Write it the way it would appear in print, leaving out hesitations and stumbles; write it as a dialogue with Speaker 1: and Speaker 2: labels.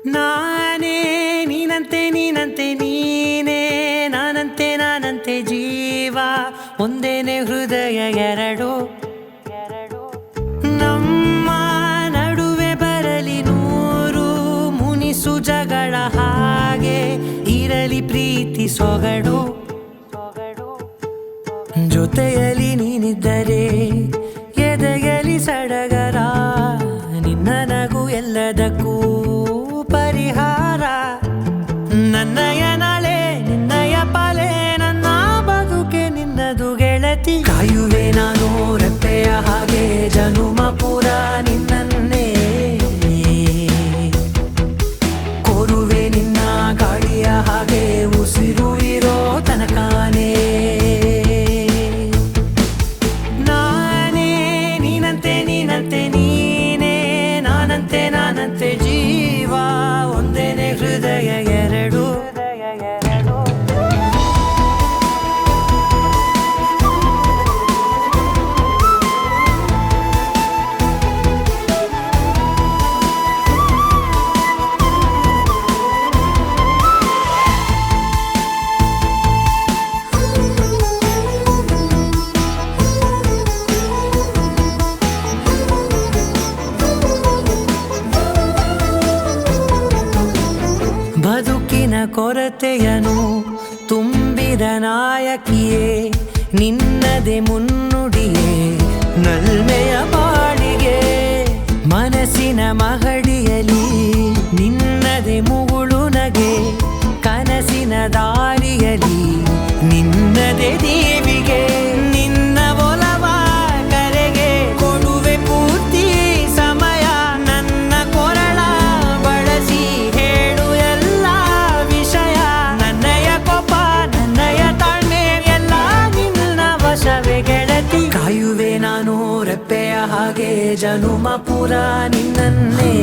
Speaker 1: ನಾನೇ ನೀನಂತೆ ನೀನಂತೆ ನೀನೇ ನಾನಂತೆ ನಾನಂತೆ ಜೀವ ಒಂದೇನೆ ಹೃದಯ ಎರಡು ನಮ್ಮ ನಡುವೆ ಬರಲಿ ನೂರು ಮುನಿಸು ಜಗಳ ಹಾಗೆ ಇರಲಿ ಪ್ರೀತಿ ಸೊಗಡು ಜೊತೆಯಲ್ಲಿ ನೀನಿದ್ದರೆ ಎದೆಯಲಿ ಸಡಗರ ನಿನ್ನ ನಗು ಎಲ್ಲದಕ್ಕೂ ಪರಿಹಾರ ನನ್ನಯ ನಾಳೆ ನಿನ್ನಯ ಪಾಲೆ ನನ್ನ ಬದುಕೆ ನಿನ್ನದು ಗೆಳತಿ ಕಾಯುವೆ ನಾನು ರೆಪ್ಪೆಯ ಹಾಗೆ ಜನುಮ ಪೂರ ನಿನ್ನನ್ನೇ ಕೋರುವೆ ನಿನ್ನ ಗಾಳಿಯ ಹಾಗೆ ಉಸಿರು ಇರೋ ತನಕಾನೇ ನಾನೇ ನೀನಂತೆ ನೀನಂತೆ ನೀನೇ ನಾನಂತೆ ನಾನಂತೆ ಜೀವ ಒಂದೇನೆ ಹೃದಯ ಎರಡು ಬದುಕಿನ ಕೊರತೆಯನು ತುಂಬಿದ ನಾಯಕಿಯೇ ನಿನ್ನದೆ ಮುನ್ನುಡಿಯೇ ನಲ್ಮೆಯ ಬಾಳಿಗೆ ಮನಸ್ಸಿನ ಮಹಡಿಯಲಿ ನಿನ್ನದೆ ಮುಗುಳು ನಗೆ ಕನಸಿನ ದಾರಿಯಲಿ ನಿನ್ನದೆ ದೇವಿಗೆ ನಿನ್ನ ಒಲವ ಕರೆಗೆ ಕೊಡುವೆ ಪೂರ್ತಿ ಸಮಯ ನನ್ನ ಕೊರಳ ಬಳಸಿ ಹೇಳು ಎಲ್ಲ ವಿಷಯ ನನ್ನಯ ಕೋಪ ನನ್ನಯ ತಾಳ್ಮೆ ಎಲ್ಲ ನಿನ್ನ ವಶವೇ ಗೆಳತಿ ಕಾಯುವೆ ನಾನು ರೆಪ್ಪೆಯ ಹಾಗೆ ಜನುಮ ಪುರ ನಿನ್ನನ್ನೇ